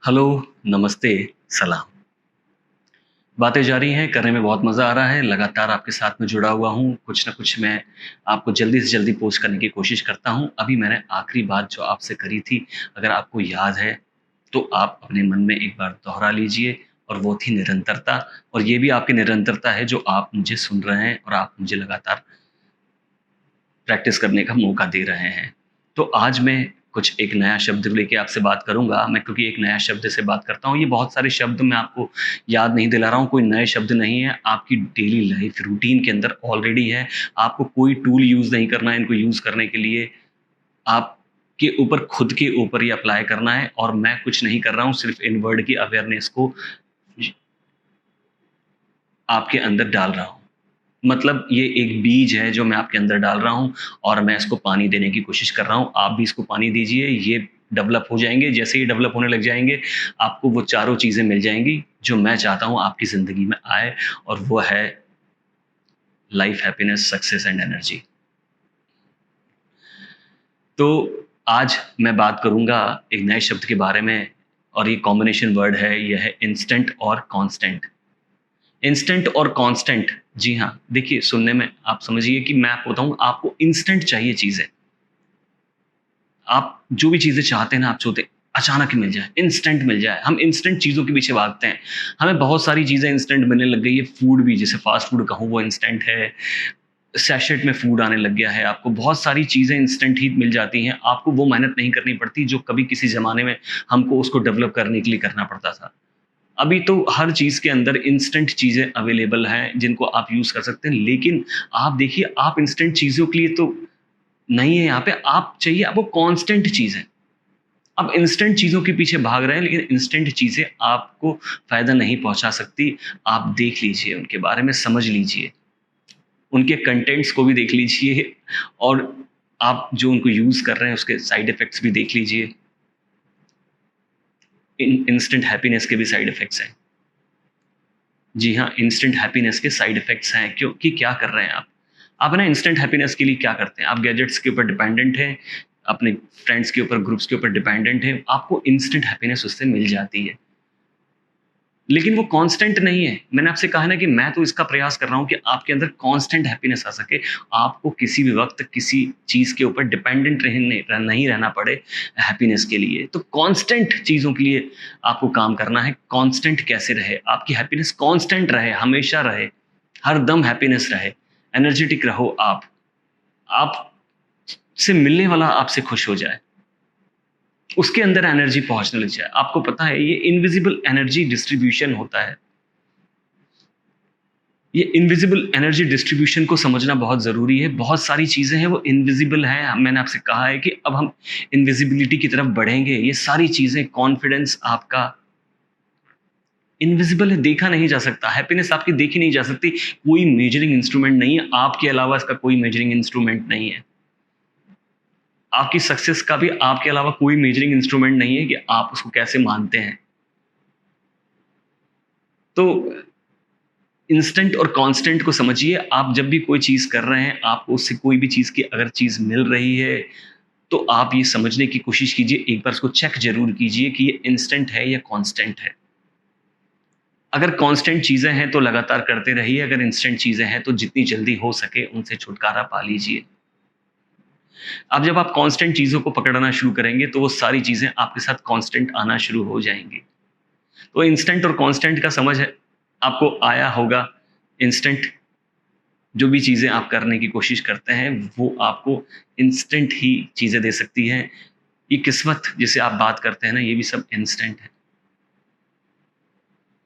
Hello, नमस्ते, सलाम। बातें जारी हैं, करने में बहुत मज़ा आ रहा है, लगातार आपके साथ में जुड़ा हुआ हूँ, कुछ न कुछ मैं आपको जल्दी से जल्दी पोस्ट करने की कोशिश करता हूँ। अभी मैंने आखिरी बात जो आपसे करी थी, अगर आपको याद है, तो आप अपने मन में एक बार दोहरा लीजिए और वो थी निरंतरता और ये भी आपकी निरंतरता है जो आप मुझे सुन रहे हैं और आप मुझे लगातार प्रैक्टिस करने का मौका दे रहे हैं। तो आज मैं कुछ एक नया शब्द लेके आपसे बात करूँगा, मैं क्योंकि एक नया शब्द से बात करता हूँ, ये बहुत सारे शब्द मैं आपको याद नहीं दिला रहा हूँ, कोई नए शब्द नहीं है, आपकी डेली लाइफ़ रूटीन के अंदर ऑलरेडी है। आपको कोई टूल यूज़ नहीं करना है इनको यूज़ करने के लिए, आपके ऊपर खुद के ऊपर ये अप्लाई करना है और मैं कुछ नहीं कर रहा हूँ, सिर्फ़ इन वर्ड की अवेयरनेस को आपके अंदर डाल रहा हूँ। मतलब ये एक बीज है जो मैं आपके अंदर डाल रहा हूँ और मैं इसको पानी देने की कोशिश कर रहा हूँ। आप भी इसको पानी दीजिए, ये डेवलप हो जाएँगे। जैसे ही डेवलप होने लग जाएँगे, आपको वो चारों चीज़ें मिल जाएँगी जो मैं चाहता हूँ आपकी ज़िंदगी में आए और वो है life, happiness, success and energy. तो आज मैं बात करूँगा एक नए शब्द के बारे में और ये कॉम्बिनेशन वर्ड है, ये है इंस्टेंट और कांस्टेंट। इंस्टेंट और कांस्टेंट, जी हाँ, देखिए सुनने में आप समझिए कि मैं आपको बताऊँ आपको इंस्टेंट चाहिए चीज़ें। आप जो भी चीज़ें चाहते हैं ना आप चाहते अचानक ही मिल जाए, इंस्टेंट मिल जाए। हम इंस्टेंट चीज़ों के पीछे भागते हैं। हमें बहुत सारी चीज़ें इंस्टेंट मिलने लग गई है, फूड भी जैसे फ़ास्ट फूड कहूँ वो इंस्टेंट है, सैशेट में फूड आने लग गया है, आपको बहुत सारी चीज़ें इंस्टेंट ही मिल जाती हैं, आपको वो मेहनत नहीं करनी पड़ती जो कभी किसी ज़माने में हमको उसको डेवलप करने के लिए करना पड़ता था। अभी तो हर चीज़ के अंदर इंस्टेंट चीज़ें अवेलेबल हैं, जिनको आप यूज़ कर सकते हैं। लेकिन आप देखिए, आप इंस्टेंट चीज़ों के लिए तो नहीं है यहाँ पे, आप चाहिए आपको कांस्टेंट चीज़ें। आप इंस्टेंट चीज़ों के पीछे भाग रहे हैं, लेकिन इंस्टेंट चीज़ें आपको फ़ायदा नहीं पहुँचा सकती। आप देख लीजिए, उनके बारे में समझ लीजिए, उनके कंटेंट्स को भी देख लीजिए और आप जो उनको यूज़ कर रहे हैं, उसके साइड इफ़ेक्ट्स भी देख लीजिए। इंस्टेंट हैप्पीनेस के भी साइड इफ़ेक्ट्स हैं। जी हाँ, इंस्टेंट हैप्पीनेस के साइड इफ़ेक्ट्स हैं, क्योंकि क्या कर रहे हैं आप? आप ना इंस्टेंट हैप्पीनेस के लिए क्या करते हैं? आप गैजेट्स के ऊपर डिपेंडेंट हैं, अपने फ्रेंड्स के ऊपर, ग्रुप्स के ऊपर डिपेंडेंट हैं, आपको इंस्टेंट हैप्पीनेस उससे मिल जाती है। लेकिन वो कांस्टेंट नहीं है। मैंने आपसे कहा ना कि मैं तो इसका प्रयास कर रहा हूँ कि आपके अंदर कांस्टेंट हैप्पीनेस आ सके। आपको किसी भी वक़्त किसी चीज़ के ऊपर डिपेंडेंट नहीं रहना पड़े हैप्पीनेस के लिए। तो कांस्टेंट चीज़ों के लिए आपको काम करना है। कांस्टेंट कैसे रहे? आपकी हैप्पीनेस कांस्टेंट रहे, हमेशा रहे, हरदम हैप्पीनेस रहे, एनर्जेटिक रहो आप। आपसे मिलने वाला आपसे खुश हो जाए। उसके अंदर एनर्जी पहुँचने लग जाए। आपको पता है ये इनविजिबल एनर्जी डिस्ट्रीब्यूशन होता है। ये इनविजिबल एनर्जी डिस्ट्रीब्यूशन को समझना बहुत ज़रूरी है। बहुत सारी चीज़ें हैं वो इनविजिबल हैं। मैंने आपसे कहा है कि अब हम इनविजिबिलिटी की तरफ बढ़ेंगे। ये सारी चीज़ें कॉन्फिडेंस आपका इनविजिबल है, देखा नहीं जा सकता। हैप्पीनेस आपकी देखी नहीं जा सकती। कोई मेजरिंग इंस्ट्रूमेंट नहीं है। आपके अलावा इसका कोई मेजरिंग इंस्ट्रूमेंट नहीं है। आपकी सक्सेस का भी आपके अलावा कोई मेजरिंग इंस्ट्रूमेंट नहीं है कि आप उसको कैसे मानते हैं। तो इंस्टेंट और कांस्टेंट को समझिए। आप जब भी कोई चीज़ कर रहे हैं, आपको उससे कोई भी चीज़ की अगर चीज़ मिल रही है, तो आप ये समझने की कोशिश कीजिए, एक बार इसको चेक ज़रूर कीजिए कि ये इंस्टेंट है या कांस्टेंट है। अगर कांस्टेंट चीज़ें हैं, तो लगातार करते रहिए, अगर इंस्टेंट चीज़ें हैं, तो जितनी जल्दी हो सके उनसे छुटकारा पा लीजिए। अब जब आप कांस्टेंट चीज़ों को पकड़ना शुरू करेंगे, तो वो सारी चीज़ें आपके साथ कांस्टेंट आना शुरू हो जाएँगी। तो इंस्टेंट और कांस्टेंट का समझ है आपको आया होगा। इंस्टेंट जो भी चीज़ें आप करने की कोशिश करते हैं, वो आपको इंस्टेंट ही चीज़ें दे सकती हैं। ये किस्मत जिसे आप बात करते हैं ना, ये भी सब इंस्टेंट है।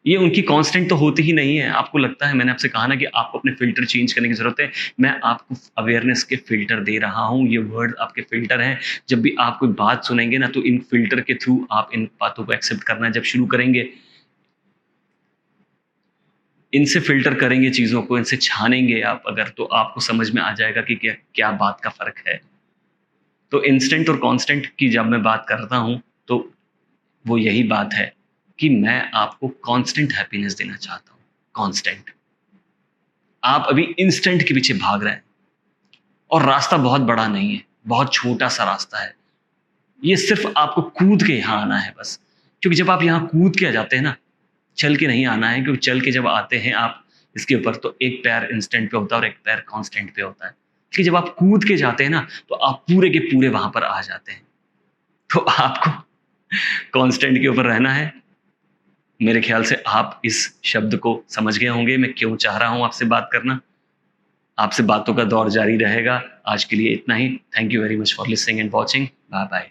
ये उनकी कांस्टेंट तो होती ही नहीं है। आपको लगता है, मैंने आपसे कहा ना कि आपको अपने फ़िल्टर चेंज करने की ज़रूरत है। मैं आपको अवेयरनेस के फ़िल्टर दे रहा हूँ। ये वर्ड आपके फ़िल्टर हैं। जब भी आप कोई बात सुनेंगे ना, तो इन फ़िल्टर के थ्रू आप इन बातों को एक्सेप्ट करना जब शुरू करेंगे, इनसे फ़िल्टर करेंगे चीज़ों को, इनसे छानेंगे आप अगर, तो आपको समझ में आ जाएगा कि क्या क्या बात का फ़र्क है। तो इंस्टेंट और कांस्टेंट की जब मैं बात करता हूँ, तो वो यही बात है कि मैं आपको कांस्टेंट हैप्पीनेस देना चाहता हूँ, कांस्टेंट। आप अभी इंस्टेंट के पीछे भाग रहे हैं और रास्ता बहुत बड़ा नहीं है, बहुत छोटा-सा रास्ता है। ये सिर्फ़ आपको कूद के यहाँ आना है बस। क्योंकि जब आप यहाँ कूद के आ जाते हैं ना, चल के नहीं आना है, क्योंकि चल के जब आते हैं आप इसके ऊपर तो एक पैर इंस्टेंट पे होता है और एक पैर कांस्टेंट पे होता है। कि जब आप कूद के जाते हैं ना, तो आप पूरे के पूरे वहाँ पर आ जाते हैं। तो आपको कांस्टेंट के ऊपर रहना है। मेरे ख़्याल से आप इस शब्द को समझ गए होंगे, मैं क्यों चाह रहा हूँ आपसे बात करना। आपसे बातों का दौर जारी रहेगा। आज के लिए इतना ही। Thank you very much for listening and watching. Bye bye.